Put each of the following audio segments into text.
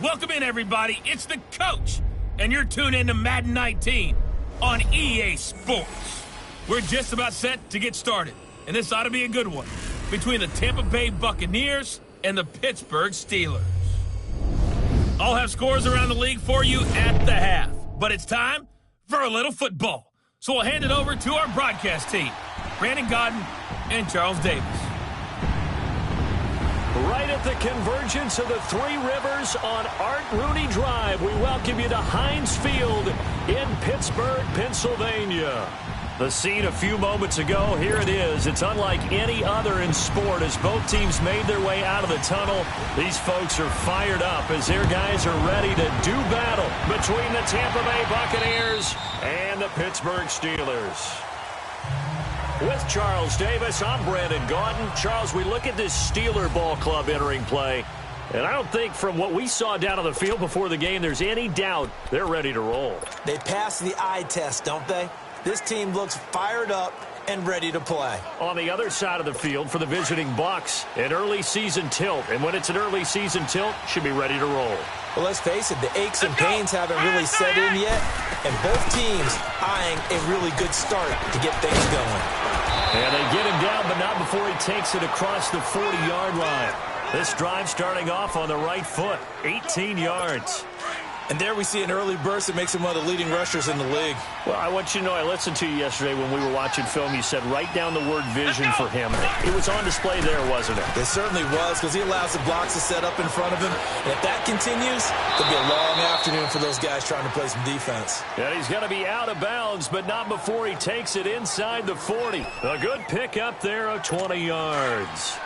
Welcome in, everybody. It's the coach, and you're tuned in to Madden 19 on EA Sports. We're just about set to get started, and this ought to be a good one between the Tampa Bay Buccaneers and the Pittsburgh Steelers. I'll have scores around the league for you at the half, but it's time for a little football. So we'll hand it over to our broadcast team, Brandon Godden and Charles Davis. Right at the convergence of the Three Rivers on Art Rooney Drive, we welcome you to Heinz Field in Pittsburgh, Pennsylvania. The scene a few moments ago, here it is. It's unlike any other in sport as both teams made their way out of the tunnel. These folks are fired up as their guys are ready to do battle between the Tampa Bay Buccaneers and the Pittsburgh Steelers. With Charles Davis, I'm Brandon Gaudin. Charles, we look at this Steeler ball club entering play, and I don't think from what we saw down on the field before the game there's any doubt they're ready to roll. They passed the eye test, don't they? This team looks fired up and ready to play. On the other side of the field for the visiting Bucs, an early season tilt, and when it's an early season tilt, should be ready to roll. Well, let's face it, the aches and pains haven't really set in yet, and both teams eyeing a really good start to get things going. And they get him down, but not before he takes it across the 40-yard line. This drive starting off on the right foot, 18 yards. And there we see an early burst that makes him one of the leading rushers in the league. Well, I want you to know, I listened to you yesterday when we were watching film. You said write down the word vision for him. It was on display there, wasn't it? It certainly was, because he allows the blocks to set up in front of him. And if that continues, it'll be a long afternoon for those guys trying to play some defense. And he's going to be out of bounds, but not before he takes it inside the 40. A good pickup there of 20 yards.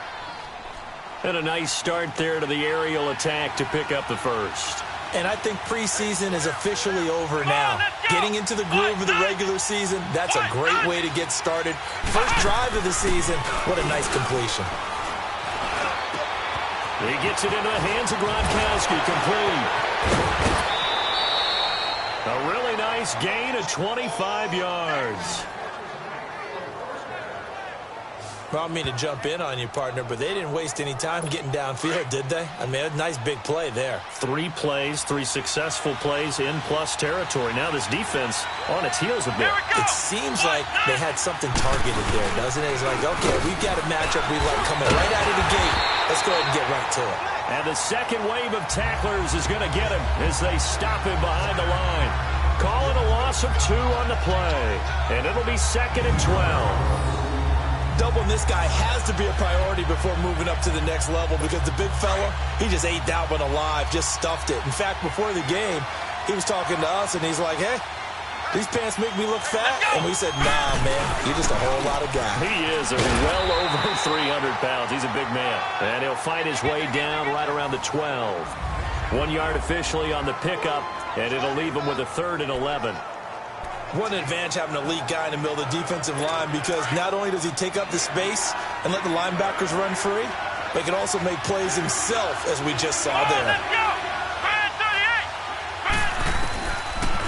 And a nice start there to the aerial attack to pick up the first. And I think preseason is officially over now. Getting into the groove of the regular season, that's a great way to get started. First drive of the season, what a nice completion. He gets it into the hands of Gronkowski, complete. A really nice gain of 25 yards. Well, I don't mean to jump in on you, partner, but they didn't waste any time getting downfield, did they? I mean, a nice big play there. 3 plays, 3 successful plays in plus territory. Now this defense on its heels a bit. It seems like they had something targeted there, doesn't it? It's like, okay, we've got a matchup we like coming right out of the gate. Let's go ahead and get right to it. And the second wave of tacklers is going to get him as they stop him behind the line. Calling a loss of 2 on the play. And it'll be 2nd and 12. Doubling this guy has to be a priority before moving up to the next level, because the big fella, he just ate that one alive, just stuffed it. In fact, before the game, he was talking to us, and he's like, hey, these pants make me look fat. And we said, nah, man, you're just a whole lot of guy. He is well over 300 pounds. He's a big man. And he'll fight his way down right around the 12. 1 yard officially on the pickup, and it'll leave him with a 3rd and 11. What an advantage having an elite guy in the middle of the defensive line, because not only does he take up the space and let the linebackers run free, but he can also make plays himself, as we just saw there.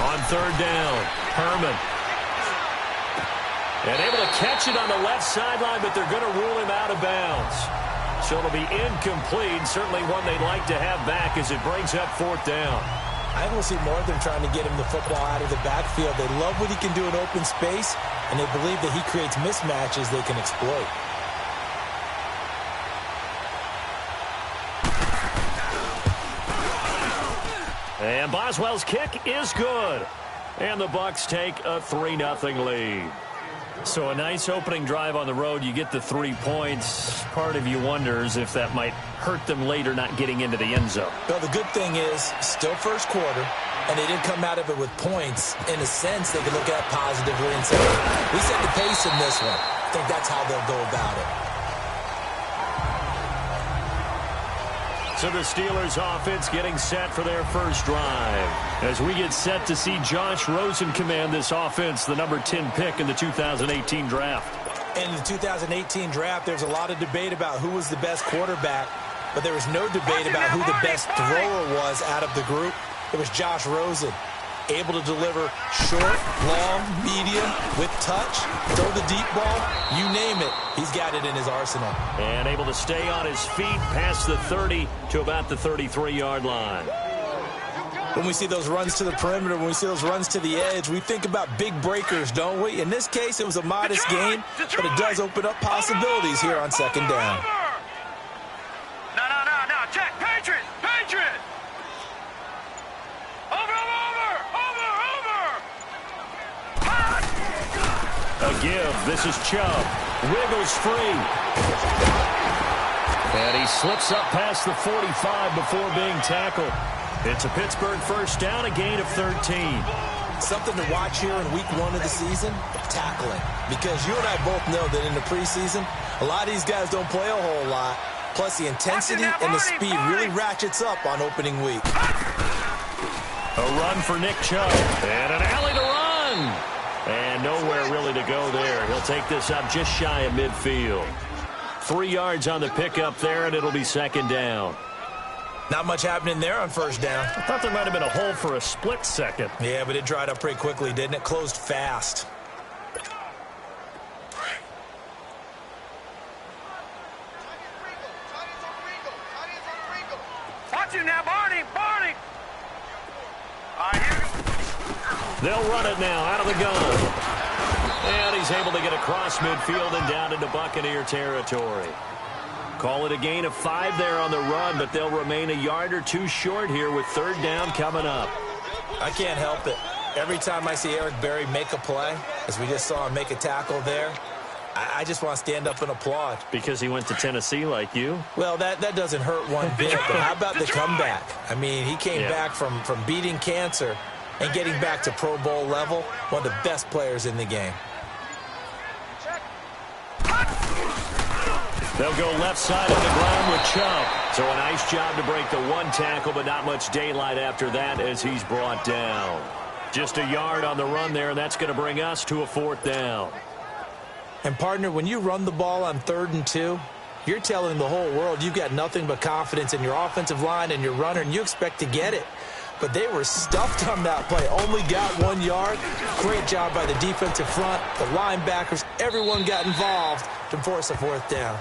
On 3rd down, Herman. And able to catch it on the left sideline, but they're going to rule him out of bounds. So it'll be incomplete, certainly one they'd like to have back as it brings up 4th down. I will see more of them trying to get him the football out of the backfield. They love what he can do in open space, and they believe that he creates mismatches they can exploit. And Boswell's kick is good. And the Bucs take a 3-0 lead. So a nice opening drive on the road. You get the 3 points. Part of you wonders if that might hurt them later not getting into the end zone. Well, the good thing is, still first quarter, and they didn't come out of it with points. In a sense, they can look at it positively and say, we set the pace in this one. I think that's how they'll go about it. So the Steelers offense getting set for their first drive. As we get set to see Josh Rosen command this offense, the number 10 pick in the 2018 draft. In the 2018 draft, there's a lot of debate about who was the best quarterback, but there was no debate about who the best thrower was out of the group. It was Josh Rosen. Able to deliver short, long, medium, with touch, throw the deep ball, you name it, he's got it in his arsenal. And able to stay on his feet past the 30 to about the 33-yard line. When we see those runs to the perimeter, when we see those runs to the edge, we think about big breakers, don't we? In this case, it was a modest gain, but it does open up possibilities here on second down. No. Check. Patriot. Over. A give. This is Chubb. Wiggles free. And he slips up past the 45 before being tackled. It's a Pittsburgh first down, a gain of 13. Something to watch here in week 1 of the season, tackling. Because you and I both know that in the preseason, a lot of these guys don't play a whole lot. Plus, the intensity and the speed really ratchets up on opening week. A run for Nick Chubb. And an alley to run. And nowhere really to go there. He'll take this up just shy of midfield. 3 yards on the pickup there, and it'll be second down. Not much happening there on first down. I thought there might have been a hole for a split second. Yeah, but it dried up pretty quickly, didn't it? Closed fast. Watch him now, Barney. They'll run it now out of the gun. And he's able to get across midfield and down into Buccaneer territory. Call it a gain of 5 there on the run, but they'll remain a yard or 2 short here with third down coming up. I can't help it. Every time I see Eric Berry make a play, as we just saw him make a tackle there, I just want to stand up and applaud. Because he went to Tennessee like you? Well, that doesn't hurt one bit, but how about the comeback? I mean, he came back from beating cancer and getting back to Pro Bowl level, one of the best players in the game. They'll go left side of the ground with Chubb. So a nice job to break the 1 tackle, but not much daylight after that as he's brought down. Just a yard on the run there, and that's going to bring us to a 4th down. And, partner, when you run the ball on 3rd and 2, you're telling the whole world you've got nothing but confidence in your offensive line and your runner, and you expect to get it. But they were stuffed on that play. Only got 1 yard. Great job by the defensive front, the linebackers. Everyone got involved to force a 4th down.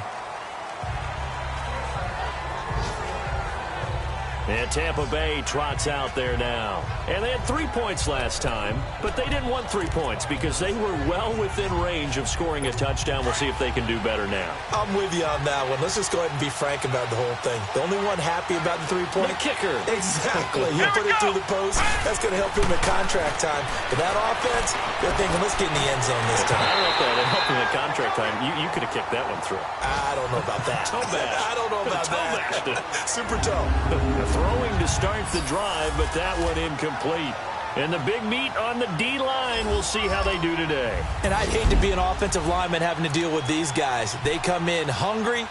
And Tampa Bay trots out there now. And they had 3 points last time, but they didn't want 3 points because they were well within range of scoring a touchdown. We'll see if they can do better now. I'm with you on that one. Let's just go ahead and be frank about the whole thing. The only one happy about the 3-point? The kicker. Exactly. He'll put it through the post. That's going to help him at contract time. But that offense, they're thinking, let's get in the end zone this time. I don't know if that helped him at contract time. You could have kicked that one through. I don't know about that. Toe bash. I don't know about that. Super toe. Throwing to start the drive, but that one incomplete. And the big meat on the D-line, we'll see how they do today. And I'd hate to be an offensive lineman having to deal with these guys. They come in hungry,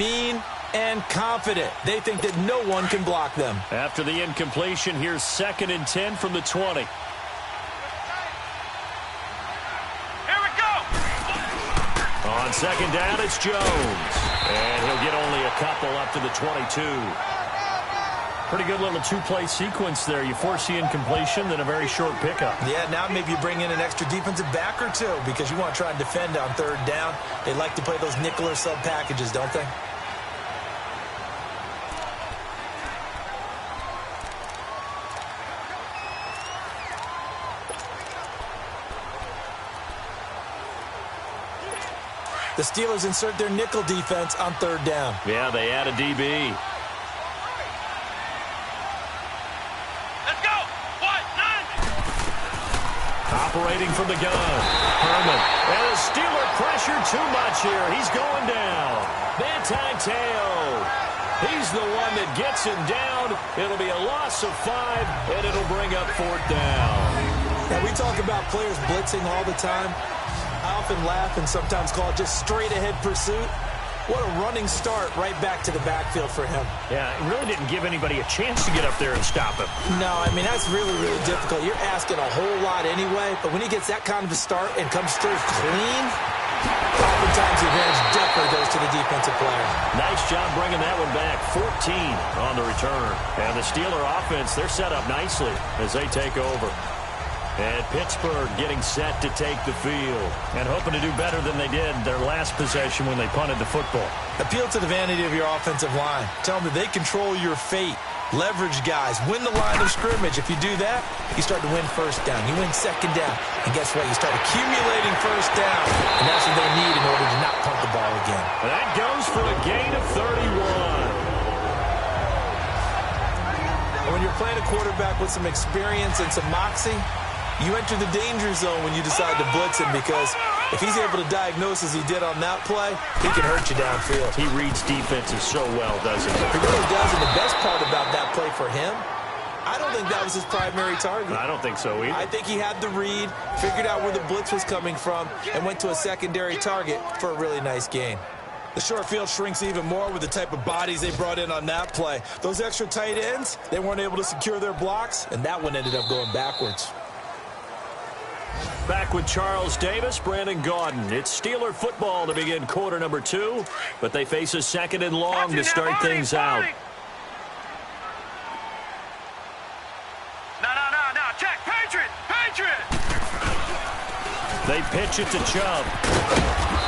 mean, and confident. They think that no one can block them. After the incompletion, here's 2nd and 10 from the 20. Here we go. On second down, it's Jones. And he'll get only a couple up to the 22. Pretty good little 2-play sequence there. You force the incompletion, then a very short pickup. Yeah, now maybe you bring in an extra defensive back or 2 because you want to try and defend on 3rd down. They like to play those nickel or sub packages, don't they? The Steelers insert their nickel defense on 3rd down. Yeah, they add a DB. Operating from the gun. Herman. And the Steeler pressure too much here. He's going down. Manti-Te'o. He's the one that gets him down. It'll be a loss of 5, and it'll bring up 4th down. And we talk about players blitzing all the time. I often laugh and sometimes call it just straight-ahead pursuit. What a running start right back to the backfield for him. Yeah, it really didn't give anybody a chance to get up there and stop him. No, I mean, that's really, really difficult. You're asking a whole lot anyway, but when he gets that kind of a start and comes through clean, oftentimes the advantage definitely goes to the defensive player. Nice job bringing that one back. 14 on the return. And the Steeler offense, they're set up nicely as they take over. And Pittsburgh getting set to take the field and hoping to do better than they did their last possession when they punted the football. Appeal to the vanity of your offensive line. Tell them that they control your fate. Leverage guys. Win the line of scrimmage. If you do that, you start to win first down. You win second down. And guess what? You start accumulating first down. And that's what they need in order to not punt the ball again. And that goes for a gain of 31. And when you're playing a quarterback with some experience and some moxie, you enter the danger zone when you decide to blitz him, because if he's able to diagnose as he did on that play, he can hurt you downfield. He reads defenses so well, doesn't he? He really does, and the best part about that play for him, I don't think that was his primary target. I don't think so either. I think he had the read, figured out where the blitz was coming from, and went to a secondary target for a really nice gain. The short field shrinks even more with the type of bodies they brought in on that play. Those extra tight ends, they weren't able to secure their blocks, and that one ended up going backwards. Back with Charles Davis, Brandon Gaudin. It's Steeler football to begin quarter number 2, but they face a second and long to start things out. No, check, Patriot! They pitch it to Chubb,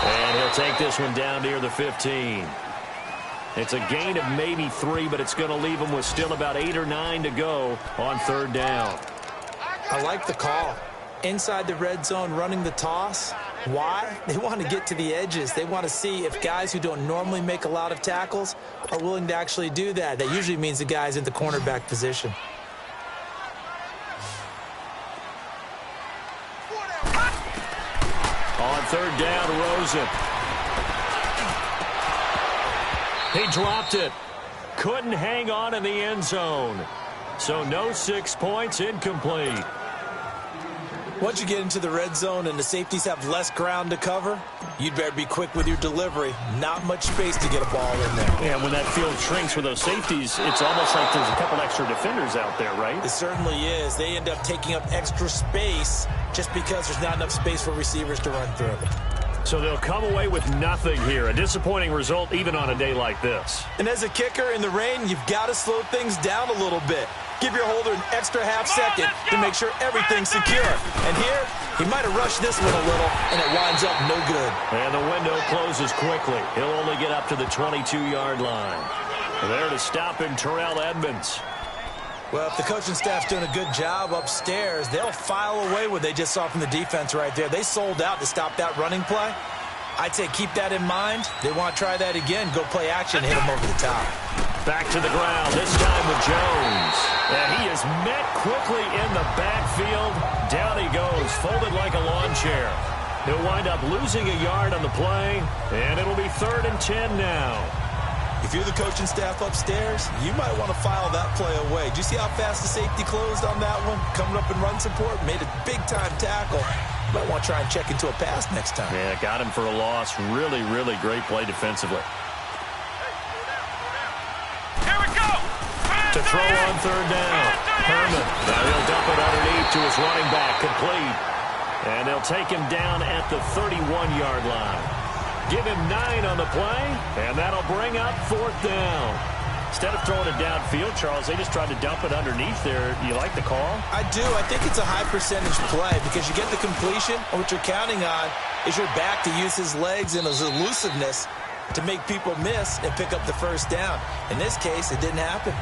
and he'll take this one down near the 15. It's a gain of maybe 3, but it's going to leave them with still about 8 or 9 to go on third down. I like the call. Inside the red zone, running the toss. Why? They want to get to the edges. They want to see if guys who don't normally make a lot of tackles are willing to actually do that. That usually means the guy's in the cornerback position. On third down, Rosen. He dropped it. Couldn't hang on in the end zone. So no 6 points, incomplete. Once you get into the red zone and the safeties have less ground to cover, you'd better be quick with your delivery. Not much space to get a ball in there. Yeah, when that field shrinks with those safeties, it's almost like there's a couple extra defenders out there, right? It certainly is. They end up taking up extra space just because there's not enough space for receivers to run through. So they'll come away with nothing here. A disappointing result even on a day like this. And as a kicker in the rain, you've got to slow things down a little bit. Give your holder an extra half second to make sure everything's secure. And here, he might have rushed this one a little, and it winds up no good. And the window closes quickly. He'll only get up to the 22-yard line. There to stop him, Terrell Edmonds. Well, if the coaching staff's doing a good job upstairs, they'll file away what they just saw from the defense right there. They sold out to stop that running play. I'd say keep that in mind. They want to try that again. Go play action, hit them over the top. Back to the ground, this time with Jones. And he is met quickly in the backfield. Down he goes, folded like a lawn chair. He'll wind up losing a yard on the play, and it'll be 3rd and 10 now. If you're the coaching staff upstairs, you might want to file that play away. Do you see how fast the safety closed on that one? Coming up in run support, made a big-time tackle. You might want to try and check into a pass next time. Yeah, got him for a loss. Really, really great play defensively. Here we go! To throw on third down. Herman. Now he'll dump it underneath to his running back. Complete. And they'll take him down at the 31-yard line. Give him 9 on the play, and that'll bring up 4th down. Instead of throwing it downfield, Charles, they just tried to dump it underneath there. Do you like the call? I do. I think it's a high-percentage play because you get the completion, and what you're counting on is your back to use his legs and his elusiveness to make people miss and pick up the first down. In this case, it didn't happen.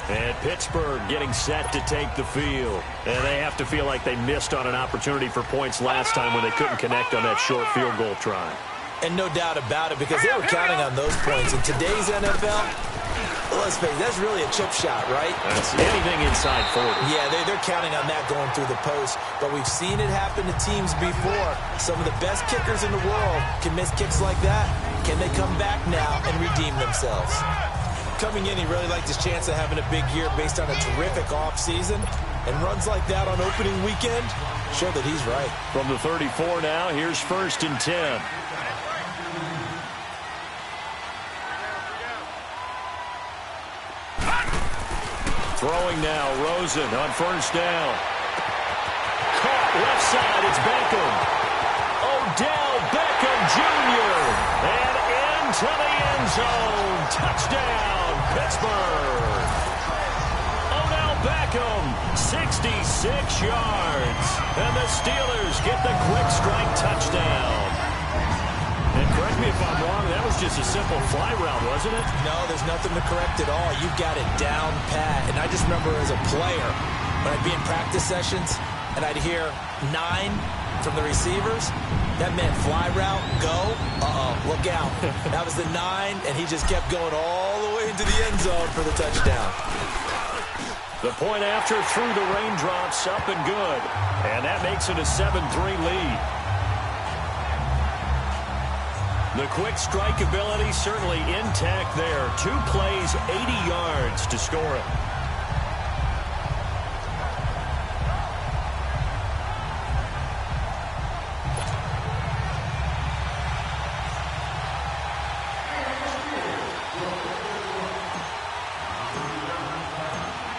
And Pittsburgh getting set to take the field. And they have to feel like they missed on an opportunity for points last time when they couldn't connect on that short field goal try. And no doubt about it, because they were counting on those points. In today's NFL, let's face it, that's really a chip shot, right? That's anything inside 40. Yeah, they're counting on that going through the post. But we've seen it happen to teams before. Some of the best kickers in the world can miss kicks like that. Can they come back now and redeem themselves? Coming in, he really liked his chance of having a big year based on a terrific offseason. And runs like that on opening weekend show that he's right. From the 34 now, here's 1st and 10. Throwing now, Rosen on 1st down. Caught left side, it's Beckham. Odell Beckham Jr. And into the end zone. Touchdown, Pittsburgh. Odell Beckham 66 yards. And the Steelers get the quick strike touchdown. And correct me if I'm wrong, that was just a simple fly route, wasn't it? No, there's nothing to correct at all. You've got it down pat. And I just remember as a player, when I'd be in practice sessions and I'd hear 9 from the receivers, that meant fly route, go, look out. That was the 9, and he just kept going all the way into the end zone for the touchdown. The point after through the raindrops, up and good. And that makes it a 7-3 lead. The quick strike ability certainly intact there. 2 plays, 80 yards to score it.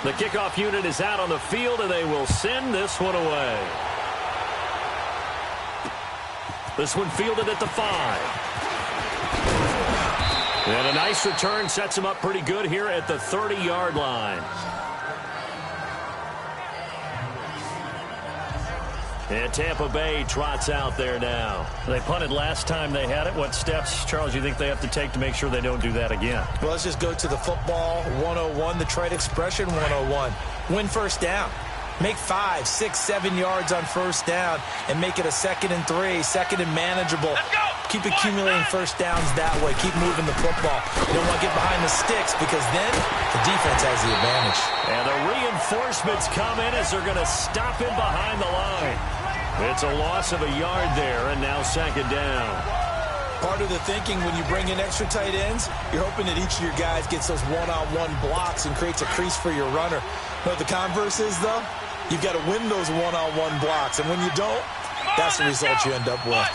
The kickoff unit is out on the field, and they will send this one away. This one fielded at the 5. And a nice return sets him up pretty good here at the 30-yard line. And Tampa Bay trots out there now. They punted last time they had it. What steps, Charles, you think they have to take to make sure they don't do that again? Well, let's just go to the football 101, the trade expression 101. Win first down. Make 5, 6, 7 yards on first down and make it a 2nd and 3, 2nd and manageable. Keep accumulating first downs that way. Keep moving the football. You don't want to get behind the sticks because then the defense has the advantage. And the reinforcements come in as they're going to stop him behind the line. It's a loss of a yard there, and now 2nd down. Part of the thinking when you bring in extra tight ends, you're hoping that each of your guys gets those one-on-one blocks and creates a crease for your runner. But the converse is, though, you've got to win those one-on-one blocks. And when you don't, that's the result you end up with.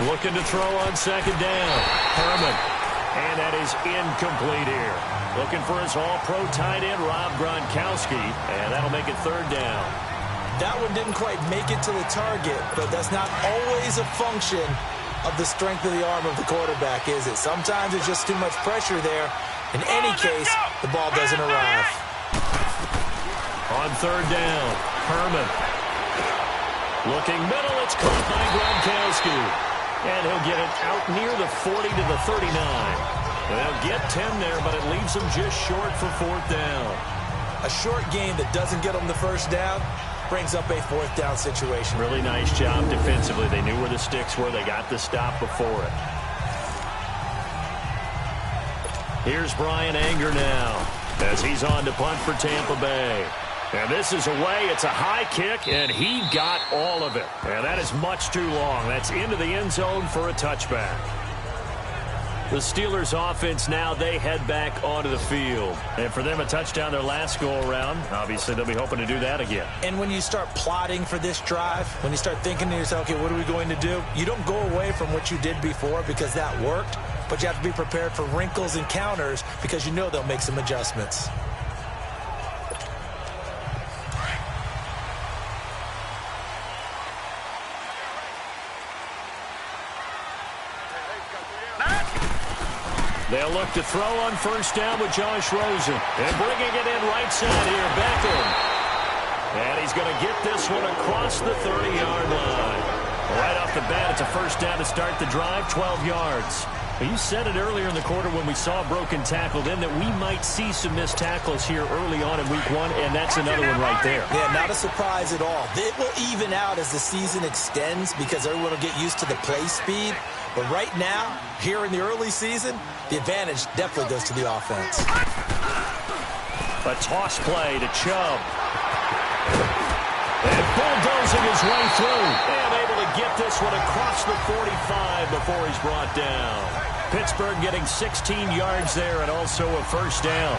Looking to throw on 2nd down. Herman. And that is incomplete here. Looking for his all-pro tight end, Rob Gronkowski. And that'll make it 3rd down. That one didn't quite make it to the target, but that's not always a function of the strength of the arm of the quarterback, is it? Sometimes it's just too much pressure there. In any case, the ball doesn't arrive. On 3rd down, Herman. Looking middle, it's caught by Gronkowski. And he'll get it out near the 40 to the 39. They'll get 10 there, but it leaves them just short for 4th down. A short game that doesn't get them the first down brings up a 4th down situation. Really nice job defensively. They knew where the sticks were. They got the stop before it. Here's Brian Anger now as he's on to punt for Tampa Bay. And this is away. It's a high kick, and he got all of it. And that is much too long. That's into the end zone for a touchback. The Steelers offense now, they head back onto the field. And for them, a touchdown their last go-around. Obviously, they'll be hoping to do that again. And when you start plotting for this drive, when you start thinking to yourself, okay, what are we going to do? You don't go away from what you did before because that worked, but you have to be prepared for wrinkles and counters because you know they'll make some adjustments. They'll look to throw on first down with Josh Rosen. And bringing it in right side here, Beckham. And he's going to get this one across the 30-yard line. Right off the bat, it's a first down to start the drive, 12 yards. You said it earlier in the quarter when we saw a broken tackle then that we might see some missed tackles here early on in week 1, and that's another one right there. Yeah, not a surprise at all. It will even out as the season extends because everyone will get used to the play speed. But right now, here in the early season, the advantage definitely goes to the offense. A toss play to Chubb. And bulldozing his way through. And able to get this one across the 45 before he's brought down. Pittsburgh getting 16 yards there and also a first down.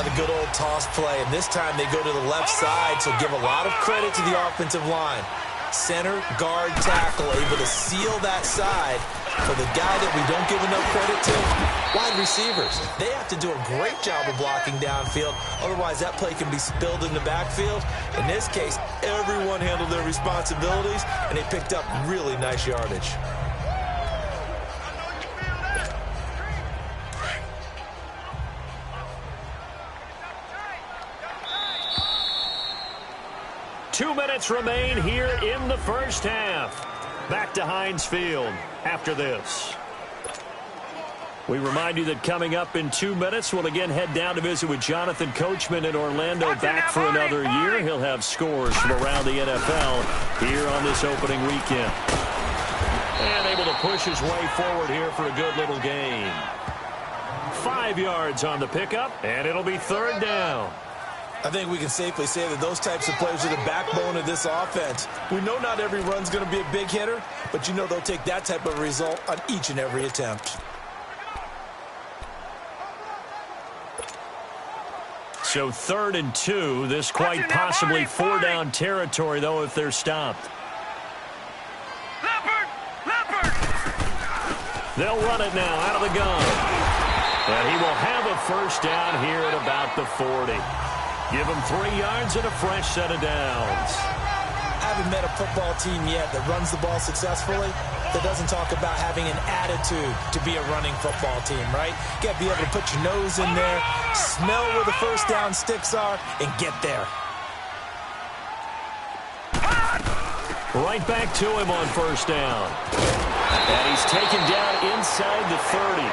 The good old toss play. And this time they go to the left side, so give a lot of credit to the offensive line. Center, guard, tackle, able to seal that side. For the guy that we don't give enough credit to, wide receivers. They have to do a great job of blocking downfield. Otherwise, that play can be spilled in the backfield. In this case, everyone handled their responsibilities, and they picked up really nice yardage. 2 minutes remain here in the first half. Back to Heinz Field after this. We remind you that coming up in 2 minutes, we'll again head down to visit with Jonathan Coachman in Orlando, back for another year. He'll have scores from around the NFL here on this opening weekend. And able to push his way forward here for a good little gain. 5 yards on the pickup, and it'll be third down. I think we can safely say that those types of players are the backbone of this offense. We know not every run's going to be a big hitter, but you know they'll take that type of result on each and every attempt. So 3rd and 2. This quite possibly 4-down territory, though, if they're stopped. Leopard! They'll run it now out of the gun. And he will have a first down here at about the 40. Give him 3 yards and a fresh set of downs. I haven't met a football team yet that runs the ball successfully that doesn't talk about having an attitude to be a running football team, right? You got to be able to put your nose in there, smell where the first down sticks are, and get there. Right back to him on first down. And he's taken down inside the 30.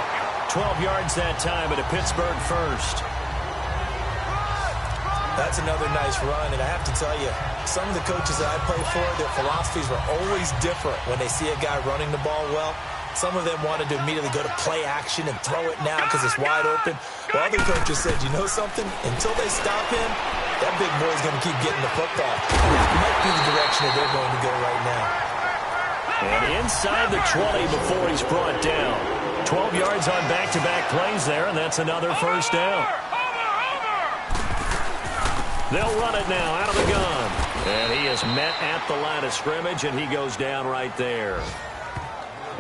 12 yards that time at a Pittsburgh first. That's another nice run, and I have to tell you, some of the coaches that I play for, their philosophies were always different when they see a guy running the ball well. Some of them wanted to immediately go to play action and throw it now because it's wide open. While other coaches said, you know something? Until they stop him, that big boy's going to keep getting the football. It might be the direction that they're going to go right now. And inside the 20 before he's brought down. 12 yards on back-to-back plays there, and that's another first down. They'll run it now out of the gun. And he is met at the line of scrimmage, and he goes down right there.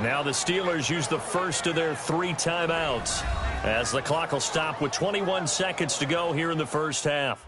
Now the Steelers use the first of their 3 timeouts as the clock will stop with 21 seconds to go here in the first half.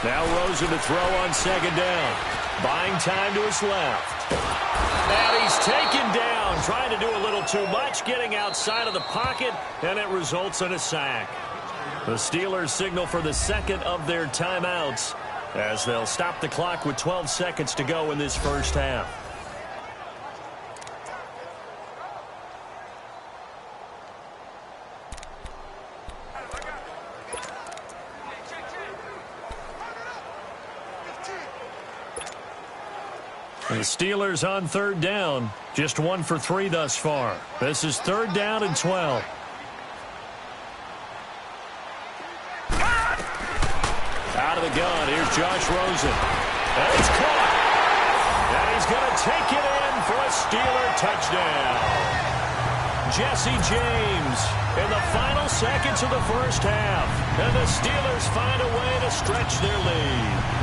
Now Rosen to throw on second down. Buying time to his left. And he's taken down, trying to do a little too much, getting outside of the pocket, and it results in a sack. The Steelers signal for the second of their timeouts as they'll stop the clock with 12 seconds to go in this first half. The Steelers on third down, just 1 for 3 thus far. This is 3rd down and 12. Out of the gun, here's Josh Rosen. And it's caught. And he's going to take it in for a Steeler touchdown. Jesse James in the final seconds of the first half. And the Steelers find a way to stretch their lead.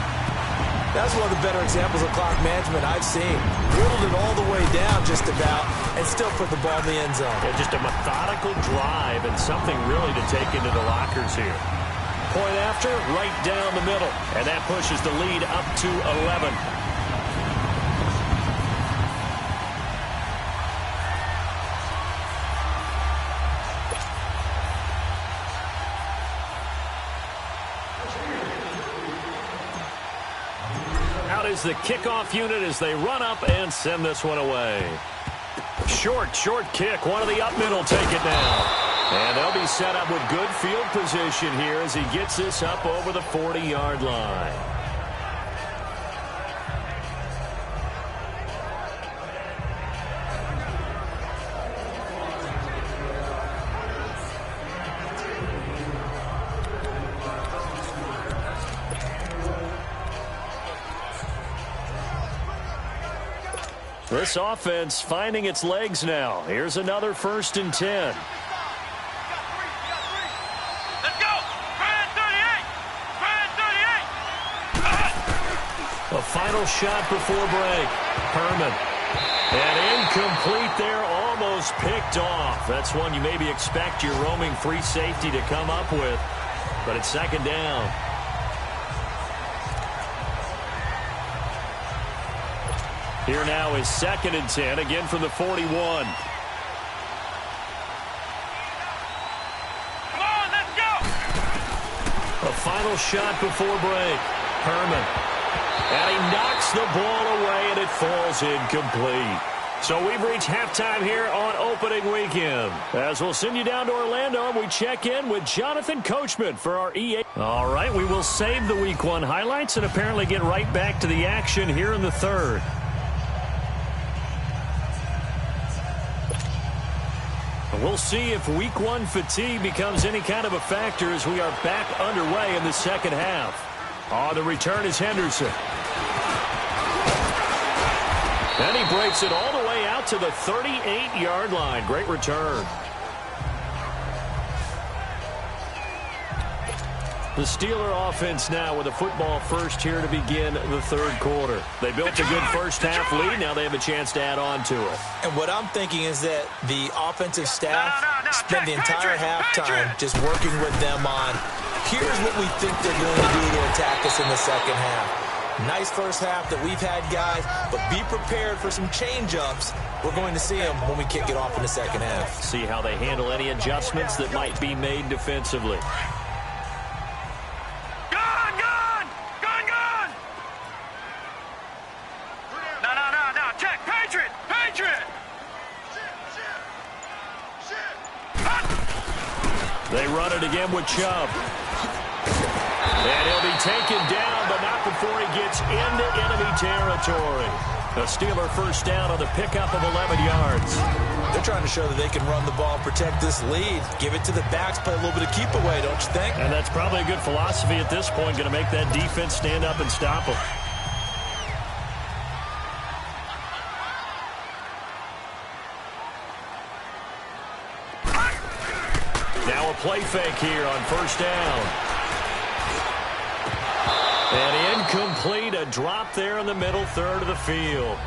That's one of the better examples of clock management I've seen. Whittled it all the way down just about and still put the ball in the end zone. Yeah, just a methodical drive and something really to take into the lockers here. Point after, right down the middle. And that pushes the lead up to 11. Is the kickoff unit as they run up and send this one away. Short kick. One of the up middle take it now. And they'll be set up with good field position here as he gets this up over the 40-yard line. This offense finding its legs now. Here's another 1st and 10. Let's go! Brad 38! Brad 38! A final shot before break. Herman. And incomplete there, almost picked off. That's one you maybe expect your roaming free safety to come up with. but it's second down. Here now is 2nd and 10, again from the 41. Come on, let's go! A final shot before break. Herman. And he knocks the ball away, and it falls incomplete. So we've reached halftime here on opening weekend. As we'll send you down to Orlando, and we check in with Jonathan Coachman for our EA. All right, we will save the Week 1 highlights and apparently get right back to the action here in the third. We'll see if Week 1 fatigue becomes any kind of a factor as we are back underway in the second half. On the return is Henderson. And he breaks it all the way out to the 38-yard line. Great return. The Steeler offense now with a football first here to begin the third quarter. They built a good first half lead. Now they have a chance to add on to it. And what I'm thinking is that the offensive staff spent the entire halftime just working with them on, here's what we think they're going to do to attack us in the second half. Nice first half that we've had, guys, but be prepared for some change-ups. We're going to see them when we kick it off in the second half. See how they handle any adjustments that might be made defensively. They run it again with Chubb. And he'll be taken down, but not before he gets into enemy territory. A Steeler first down on the pickup of 11 yards. They're trying to show that they can run the ball, protect this lead. Give it to the backs, play a little bit of keep away, don't you think? And that's probably a good philosophy at this point, going to make that defense stand up and stop them. Now a play fake here on first down. And incomplete, a drop there in the middle third of the field.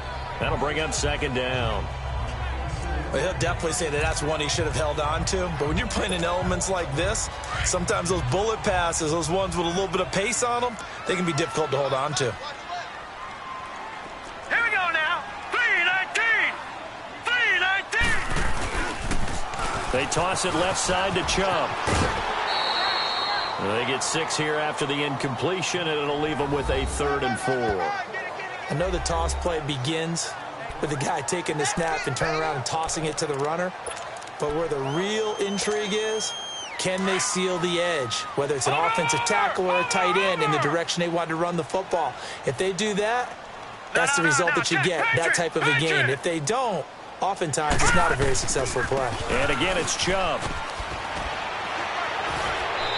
That'll bring up second down. Well, he'll definitely say that that's one he should have held on to. But when you're playing in elements like this, sometimes those bullet passes, those ones with a little bit of pace on them, they can be difficult to hold on to. Here we go now. 3-19. 3-19. They toss it left side to Chubb. They get 6 here after the incompletion, and it'll leave them with a 3rd and 4. I know the toss play begins with the guy taking the snap and turning around and tossing it to the runner. But where the real intrigue is, can they seal the edge? Whether it's an offensive tackle or a tight end in the direction they want to run the football. If they do that, that's the result that you get, that type of a game. If they don't, oftentimes it's not a very successful play. And again, it's Chubb.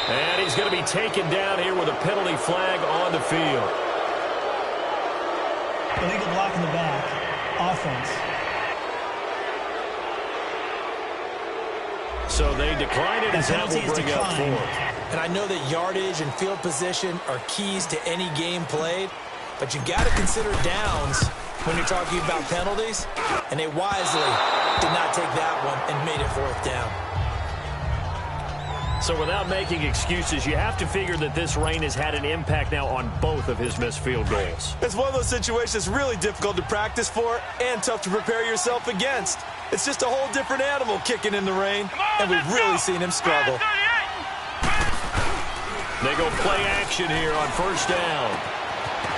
And he's going to be taken down here with a penalty flag on the field. Illegal block in the back. Offense. So they decline it as that will bring up 4th. And I know that yardage and field position are keys to any game played, but you got to consider downs when you're talking about penalties, and they wisely did not take that one and made it 4th down. So without making excuses, you have to figure that this rain has had an impact now on both of his missed field goals. It's one of those situations that's really difficult to practice for and tough to prepare yourself against. It's just a whole different animal kicking in the rain, and we've really seen him struggle. They go play action here on first down.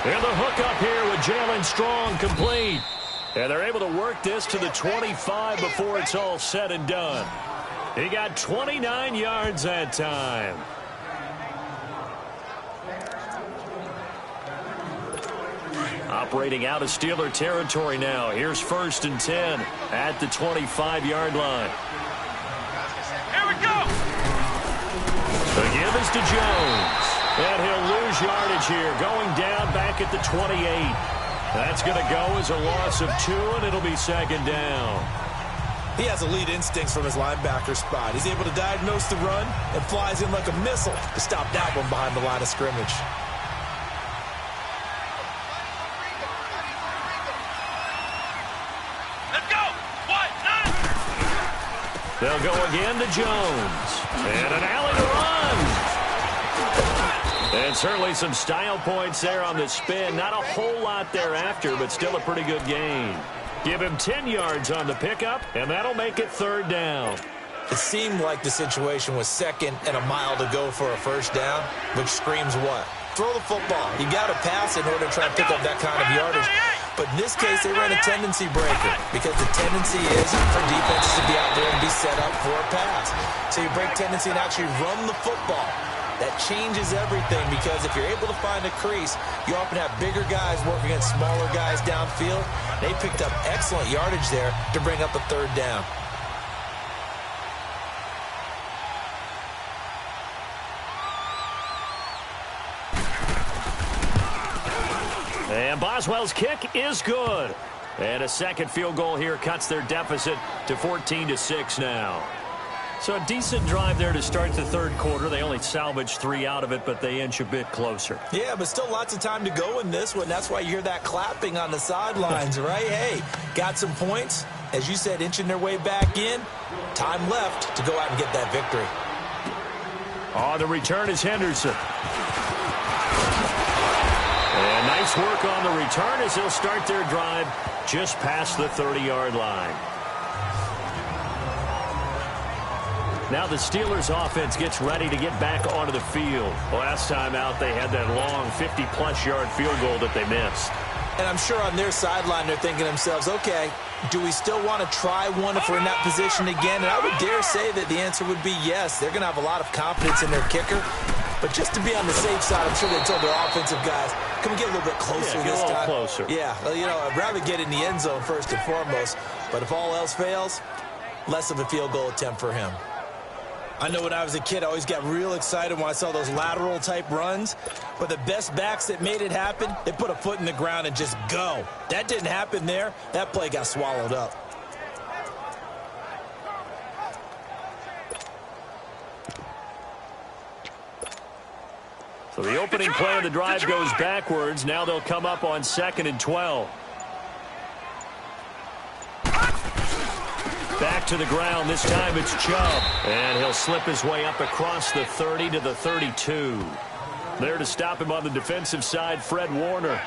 And the hook up here with Jalen Strong complete. And they're able to work this to the 25 before it's all said and done. He got 29 yards that time. Operating out of Steeler territory now. Here's 1st and 10 at the 25-yard line. Here we go. The give is to Jones. And he'll lose yardage here, going down back at the 28. That's going to go as a loss of 2, and it'll be second down. He has elite instincts from his linebacker spot. He's able to diagnose the run and flies in like a missile to stop that one behind the line of scrimmage. Let's go. What? They'll go again to Jones. And an alley to run. And certainly some style points there on the spin. Not a whole lot thereafter, but still a pretty good gain. Give him 10 yards on the pickup, and that'll make it third down. It seemed like the situation was 2nd and a mile to go for a first down, which screams what? Throw the football. You got to pass in order to try and pick up that kind of yardage. But in this case, they ran a tendency breaker because the tendency is for defenses to be out there and be set up for a pass. So you break tendency and actually run the football. That changes everything because if you're able to find a crease, you often have bigger guys working against smaller guys downfield. They picked up excellent yardage there to bring up a third down. And Boswell's kick is good. And a second field goal here cuts their deficit to 14-6 now. So a decent drive there to start the third quarter. They only salvaged 3 out of it, but they inch a bit closer. Yeah, but still lots of time to go in this one. That's why you hear that clapping on the sidelines, right? Hey, got some points. As you said, inching their way back in. Time left to go out and get that victory. On the return is Henderson. And nice work on the return as they'll start their drive just past the 30-yard line. Now the Steelers offense gets ready to get back onto the field. Last time out, they had that long 50-plus yard field goal that they missed. And I'm sure on their sideline they're thinking to themselves, okay, do we still want to try one if we're in that position again? And I would dare say that the answer would be yes. They're going to have a lot of confidence in their kicker. But just to be on the safe side, I'm sure they told their offensive guys, can we get a little bit closer this time? Closer. Yeah, well, you know, I'd rather get in the end zone first and foremost. But if all else fails, less of a field goal attempt for him. I know when I was a kid, I always got real excited when I saw those lateral-type runs. But the best backs that made it happen, they put a foot in the ground and just go. That didn't happen there. That play got swallowed up. So the opening play of the drive goes backwards. Now they'll come up on 2nd and 12. Back to the ground. This time it's Chubb. And he'll slip his way up across the 30 to the 32. There to stop him on the defensive side, Fred Warner.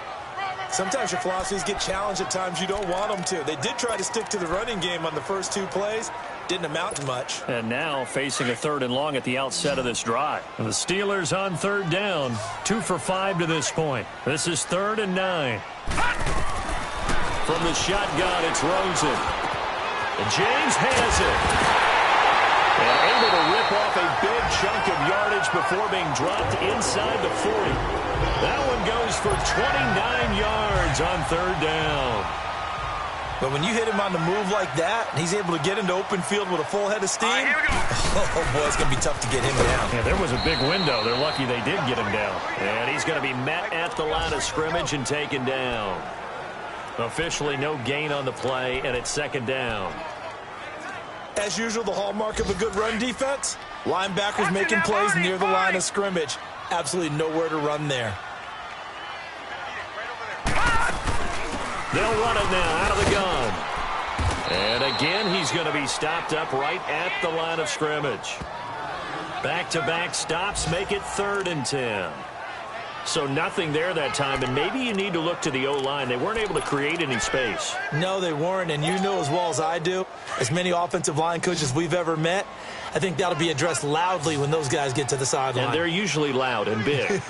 Sometimes your philosophies get challenged at times you don't want them to. They did try to stick to the running game on the first 2 plays. Didn't amount to much. And now facing a 3rd and long at the outset of this drive. And the Steelers on 3rd down. 2 for 5 to this point. This is 3rd and 9. From the shotgun, it's Rosen. And James has it. And able to rip off a big chunk of yardage before being dropped inside the 40. That one goes for 29 yards on 3rd down. But when you hit him on the move like that, and he's able to get into open field with a full head of steam, oh boy, it's going to be tough to get him down. Yeah, there was a big window. They're lucky they did get him down. And he's going to be met at the line of scrimmage and taken down. Officially no gain on the play, and it's 2nd down. As usual, the hallmark of a good run defense, linebackers making plays near the line of scrimmage. Absolutely nowhere to run there. They'll run it now out of the gun. And again, he's going to be stopped up right at the line of scrimmage. Back-to-back stops make it 3rd and 10. So nothing there that time, and maybe you need to look to the O-line. They weren't able to create any space. No, they weren't, and you know as well as I do, as many offensive line coaches we've ever met, I think that'll be addressed loudly when those guys get to the sideline. And they're usually loud and big.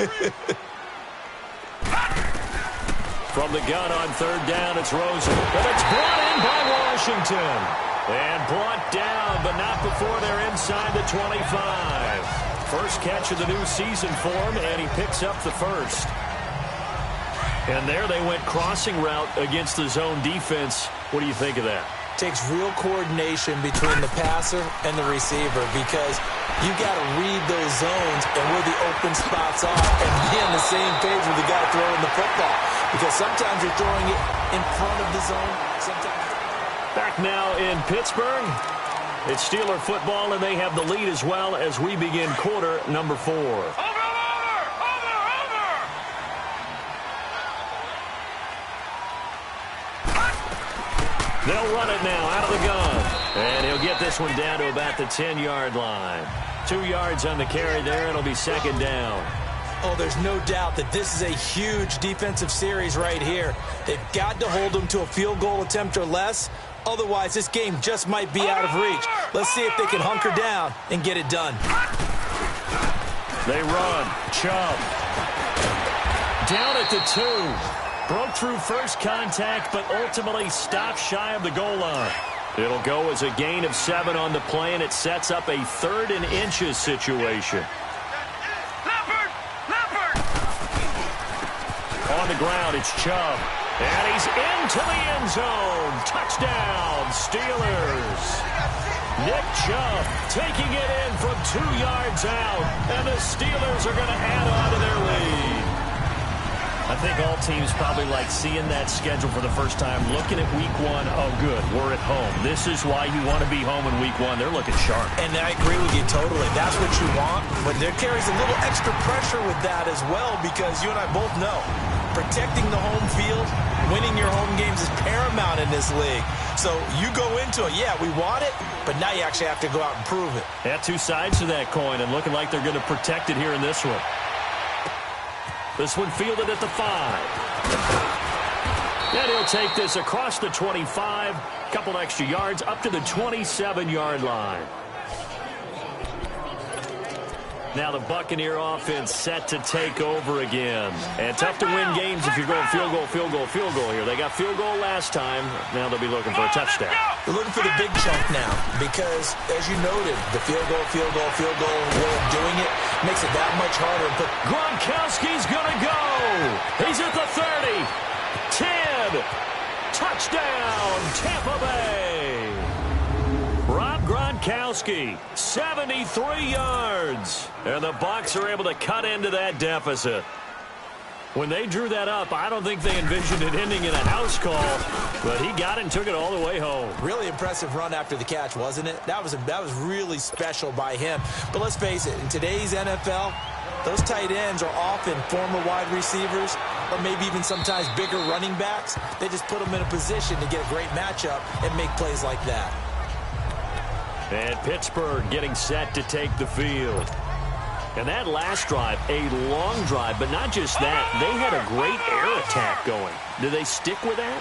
From the gun on 3rd down, it's Rosen. But it's brought in by Washington. And brought down, but not before they're inside the 25. First catch of the new season for him, and he picks up the first. And there they went crossing route against the zone defense. What do you think of that? Takes real coordination between the passer and the receiver because you got to read those zones and where the open spots are and be on the same page with the guy throwing the football. Because sometimes you're throwing it in front of the zone. Sometimes. Back now in Pittsburgh. It's Steeler football, and they have the lead as well as we begin quarter number 4. Over! They'll run it now out of the gun. And he'll get this one down to about the 10-yard line. 2 yards on the carry there. It'll be 2nd down. Oh, there's no doubt that this is a huge defensive series right here. They've got to hold them to a field goal attempt or less. Otherwise, this game just might be out of reach. Let's see if they can hunker down and get it done. They run. Chubb. Down at the 2. Broke through first contact, but ultimately stopped shy of the goal line. It'll go as a gain of 7 on the play, and it sets up a 3rd and inches situation. On the ground, it's Chubb. And he's into the end zone. Touchdown, Steelers. Nick Chubb taking it in from 2 yards out. And the Steelers are going to add on to their lead. I think all teams probably like seeing that schedule for the first time, looking at week 1. Oh, good, we're at home. This is why you want to be home in week 1. They're looking sharp. And I agree with you totally. That's what you want. But there carries a little extra pressure with that as well, because you and I both know protecting the home field, winning your home games is paramount in this league. So you go into it, yeah, we want it, but now you actually have to go out and prove it. Yeah, 2 sides to that coin, and looking like they're going to protect it here in this one. This one fielded at the 5. And he'll take this across the 25. Couple extra yards up to the 27-yard line. Now the Buccaneer offense set to take over again. And tough to win games if you're going field goal, field goal, field goal here. They got field goal last time. Now they'll be looking for a touchdown. They're looking for the big chunk now because, as you noted, the field goal way of doing it makes it that much harder. But Gronkowski's going to go. He's at the 30. 10. Touchdown, Tampa Bay. Rob Gronkowski, 73 yards. And the Bucs are able to cut into that deficit. When they drew that up, I don't think they envisioned it ending in a house call, but he got it and took it all the way home. Really impressive run after the catch, wasn't it? That was really special by him. But let's face it, in today's NFL, those tight ends are often former wide receivers or maybe even sometimes bigger running backs. They just put them in a position to get a great matchup and make plays like that. And Pittsburgh getting set to take the field. And that last drive, a long drive, but not just that. They had a great air attack going. Do they stick with that?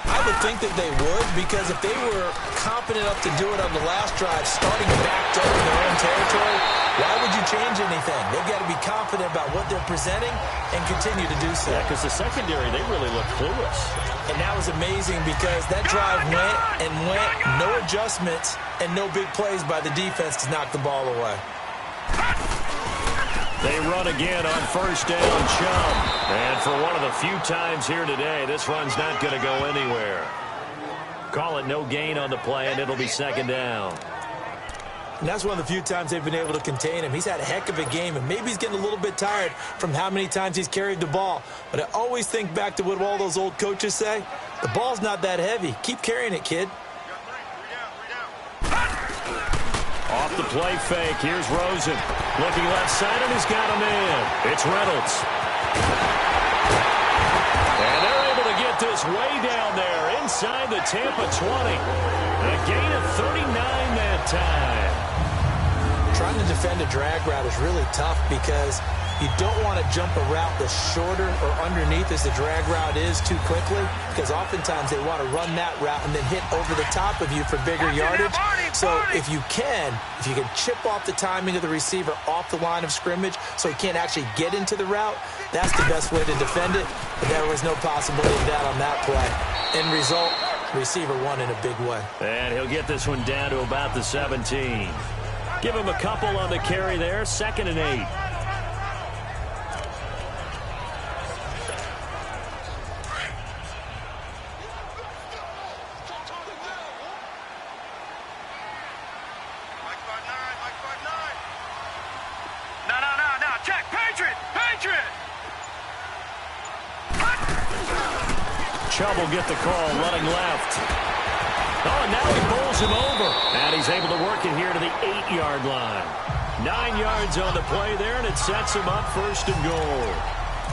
I would think that they would, because if they were confident enough to do it on the last drive, starting backed up in their own territory, why would you change anything? They've got to be confident about what they're presenting and continue to do so. Yeah, because the secondary, they really look clueless. And that was amazing because that drive went, no adjustments, and no big plays by the defense to knock the ball away. They run again on first down, Chubb. And for one of the few times here today, this run's not going to go anywhere. Call it no gain on the play, and it'll be second down. And that's one of the few times they've been able to contain him. He's had a heck of a game, and maybe he's getting a little bit tired from how many times he's carried the ball. But I always think back to what all those old coaches say. The ball's not that heavy. Keep carrying it, kid. Off the play fake, here's Rosen. Looking left side, and he's got him in. It's Reynolds. And they're able to get this way down there inside the Tampa 20. A gain of 39 that time. Trying to defend a drag route is really tough because you don't want to jump a route that's shorter or underneath as the drag route is too quickly, because oftentimes they want to run that route and then hit over the top of you for bigger yardage. So if you can chip off the timing of the receiver off the line of scrimmage so he can't actually get into the route, that's the best way to defend it. But there was no possibility of that on that play. End result, receiver won in a big way. And he'll get this one down to about the 17. Give him a couple on the carry there, 2nd and 8. Chubb will get the call, running left. Oh, and now he bowls him over. And he's able to work it here to the 8-yard line. 9 yards on the play there, and it sets him up 1st and goal.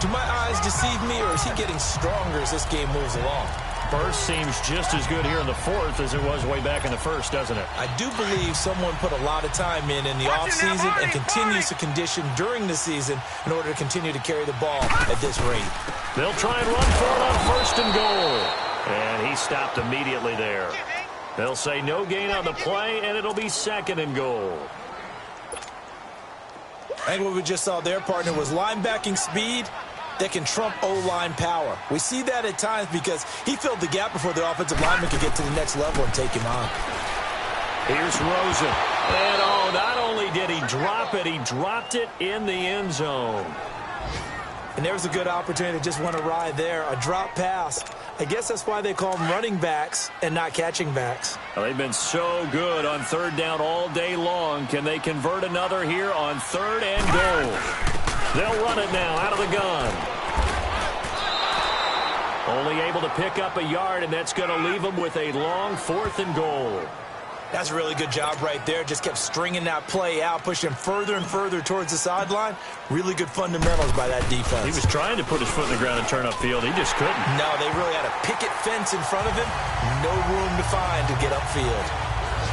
Do my eyes deceive me, or is he getting stronger as this game moves along? Burst seems just as good here in the fourth as it was way back in the first, doesn't it? I do believe someone put a lot of time in the offseason and continues to condition during the season in order to continue to carry the ball at this rate. They'll try and run for it on first and goal. And he stopped immediately there. They'll say no gain on the play, and it'll be second and goal. I think what we just saw there, partner, was linebacking speed that can trump O-line power. We see that at times because he filled the gap before the offensive lineman could get to the next level and take him on. Here's Rosen. And, oh, not only did he drop it, he dropped it in the end zone. And there's a good opportunity to just went awry there. A drop pass. I guess that's why they call them running backs and not catching backs. Well, they've been so good on third down all day long. Can they convert another here on third and goal? They'll run it now out of the gun. Only able to pick up a yard, and that's going to leave them with a long fourth and goal. That's a really good job right there. Just kept stringing that play out, pushing him further and further towards the sideline. Really good fundamentals by that defense. He was trying to put his foot in the ground and turn upfield. He just couldn't. No, they really had a picket fence in front of him. No room to find to get upfield.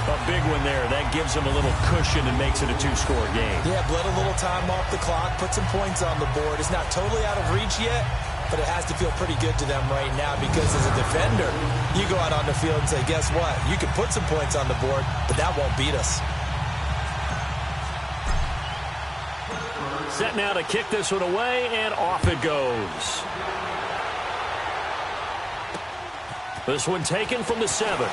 A big one there. That gives him a little cushion and makes it a two-score game. Yeah, bled a little time off the clock, put some points on the board. It's not totally out of reach yet, but it has to feel pretty good to them right now because as a defender, you go out on the field and say, guess what? You can put some points on the board, but that won't beat us. Set now to kick this one away, and off it goes. This one taken from the 7.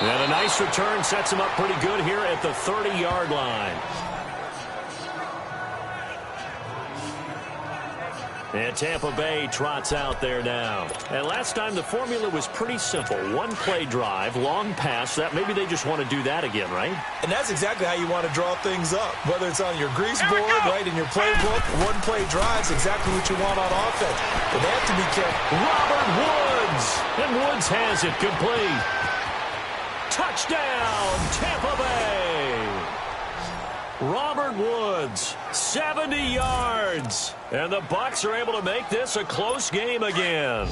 And a nice return sets him up pretty good here at the 30-yard line. And Tampa Bay trots out there now. And last time the formula was pretty simple. One play drive, long pass. That maybe they just want to do that again, right? And that's exactly how you want to draw things up. Whether it's on your grease board, right, in your playbook, one play drive's exactly what you want on offense. But they have to be careful. Robert Woods! And Woods has it complete. Touchdown, Tampa Bay! Robert Woods, 70 yards. And the Bucs are able to make this a close game again.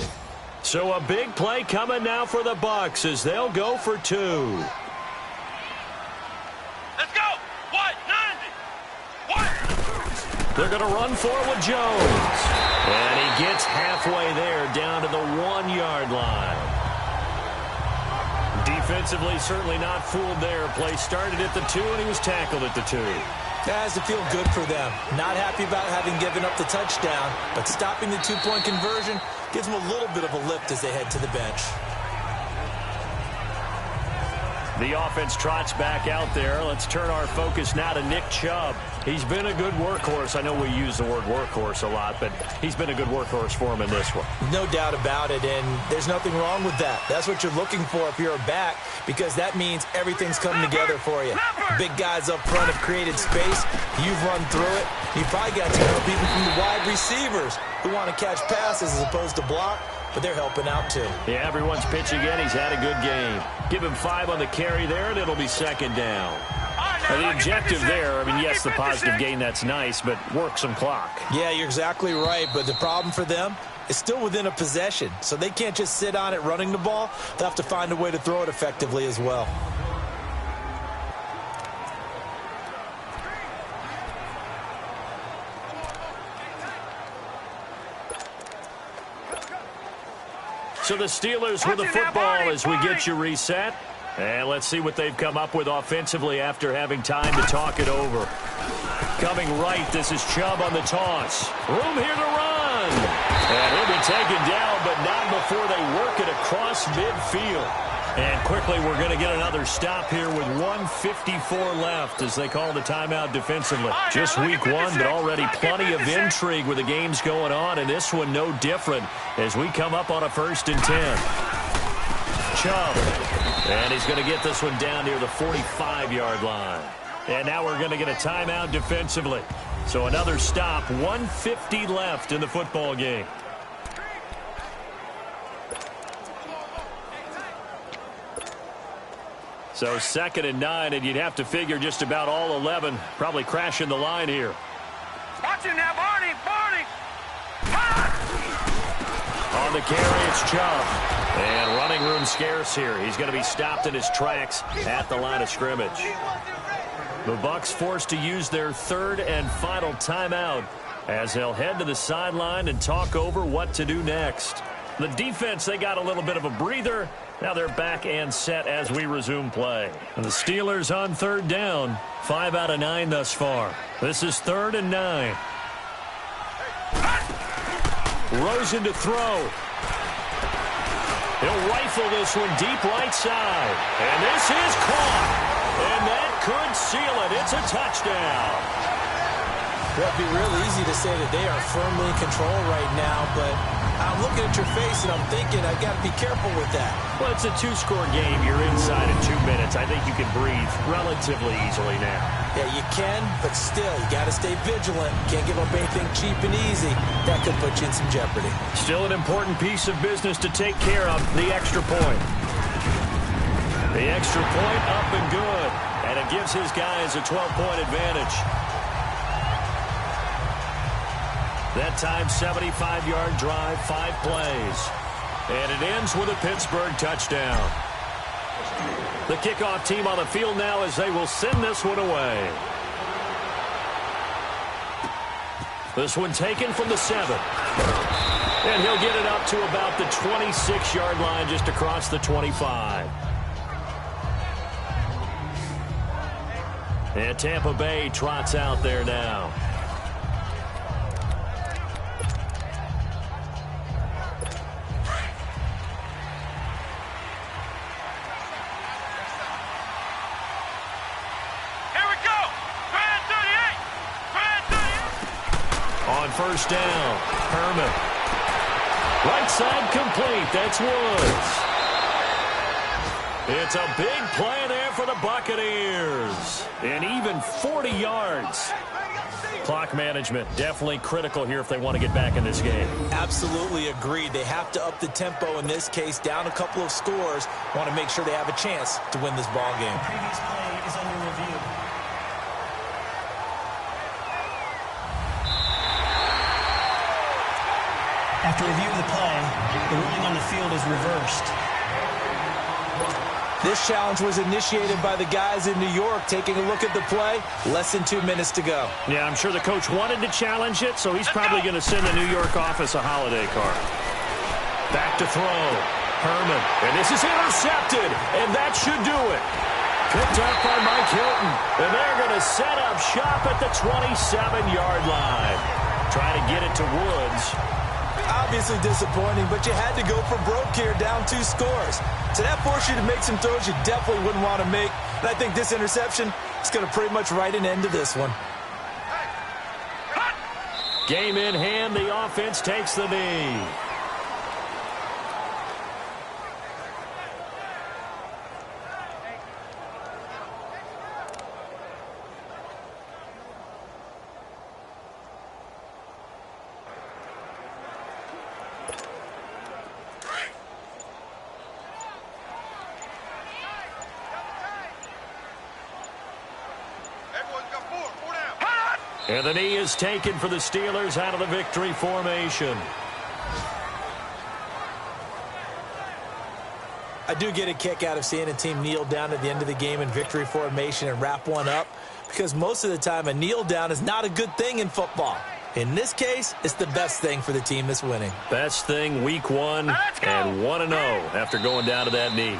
So a big play coming now for the Bucs as they'll go for 2. Let's go. What? 90. What? They're going to run for it with Jones. And he gets halfway there down to the 1-yard line. Defensively, certainly not fooled there. Play started at the 2, and he was tackled at the 2. That has to feel good for them. Not happy about having given up the touchdown, but stopping the 2-point conversion gives them a little bit of a lift as they head to the bench. The offense trots back out there. Let's turn our focus now to Nick Chubb. He's been a good workhorse. I know we use the word workhorse a lot, but he's been a good workhorse for him in this one. No doubt about it, and there's nothing wrong with that. That's what you're looking for if you're a back, because that means everything's coming together for you. Big guys up front have created space. You've run through it. You probably got some help even from the wide receivers who want to catch passes as opposed to block, but they're helping out too. Yeah, everyone's pitching in. He's had a good game. Give him 5 on the carry there, and it'll be second down. And the objective there, I mean, yes, the positive gain, that's nice, but work some clock. Yeah, you're exactly right, but the problem for them is still within a possession, so they can't just sit on it running the ball. They'll have to find a way to throw it effectively as well. So the Steelers with the football as we get you reset. And let's see what they've come up with offensively after having time to talk it over. Coming right, this is Chubb on the toss. Room here to run. And he'll be taken down, but not before they work it across midfield. And quickly, we're going to get another stop here with 1:54 left as they call the timeout defensively. Just week 1, but already plenty of intrigue with the games going on, and this one no different as we come up on a 1st and 10. Chubb. And he's going to get this one down near the 45-yard line. And now we're going to get a timeout defensively. So another stop, 1:50 left in the football game. So 2nd and 9, and you'd have to figure just about all 11 probably crashing the line here. Watch him now, Barney, Barney. On the carry, it's Chubb. And running room scarce here. He's going to be stopped in his tracks at the line of scrimmage. The Bucs forced to use their third and final timeout as they'll head to the sideline and talk over what to do next. The defense, they got a little bit of a breather. Now they're back and set as we resume play. And the Steelers on third down. 5 out of 9 thus far. This is 3rd and 9. Rosen to throw. He'll rifle this one deep right side. And this is caught. And that could seal it. It's a touchdown. Well, it'd be real easy to say that they are firmly in control right now, but I'm looking at your face and I'm thinking I've got to be careful with that. Well, it's a 2-score game. You're inside in 2 minutes. I think you can breathe relatively easily now. Yeah, you can, but still, you got to stay vigilant. Can't give up anything cheap and easy. That could put you in some jeopardy. Still an important piece of business to take care of, the extra point. The extra point up and good, and it gives his guys a 12-point advantage. That time, 75-yard drive, 5 plays. And it ends with a Pittsburgh touchdown. The kickoff team on the field now as they will send this one away. This one taken from the 7. And he'll get it up to about the 26-yard line just across the 25. And Tampa Bay trots out there now. First down, Herman. Right side complete. That's Woods. It's a big play there for the Buccaneers. And even 40 yards. Clock management definitely critical here if they want to get back in this game. Absolutely agreed. They have to up the tempo in this case, down a couple of scores. Want to make sure they have a chance to win this ball game. The previous play is under review. After review of the play, the ruling on the field is reversed. This challenge was initiated by the guys in New York. Taking a look at the play, less than 2 minutes to go. Yeah, I'm sure the coach wanted to challenge it, so he's probably going to send the New York office a holiday card. Back to throw. Herman. And this is intercepted, and that should do it. Picked up by Mike Hilton. And they're going to set up shop at the 27-yard line. Try to get it to Woods. Obviously disappointing, but you had to go for broke here, down 2 scores. So that forced you to make some throws you definitely wouldn't want to make. And I think this interception is going to pretty much write an end to this one. Game in hand, the offense takes the knee. And the knee is taken for the Steelers out of the victory formation. I do get a kick out of seeing a team kneel down at the end of the game in victory formation and wrap one up, because most of the time a kneel down is not a good thing in football. In this case, it's the best thing for the team that's winning. Best thing week 1 and 1-0 after going down to that knee.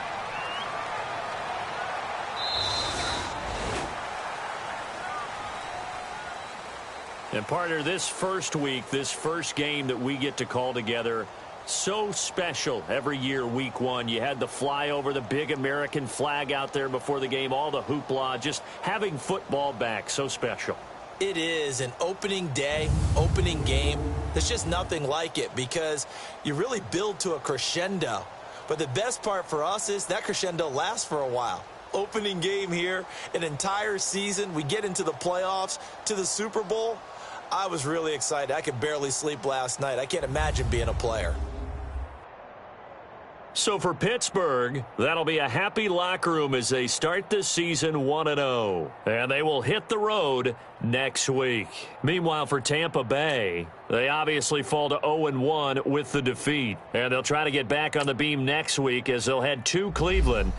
And partner, this first week, this first game that we get to call together, so special every year, week 1. You had the flyover, the big American flag out there before the game, all the hoopla, just having football back, so special. It is an opening day, opening game. There's just nothing like it because you really build to a crescendo. But the best part for us is that crescendo lasts for a while. Opening game here, an entire season. We get into the playoffs, to the Super Bowl. I was really excited. I could barely sleep last night. I can't imagine being a player. So for Pittsburgh, that'll be a happy locker room as they start the season 1-0. And they will hit the road next week. Meanwhile, for Tampa Bay, they obviously fall to 0-1 with the defeat. And they'll try to get back on the beam next week as they'll head to Cleveland.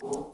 You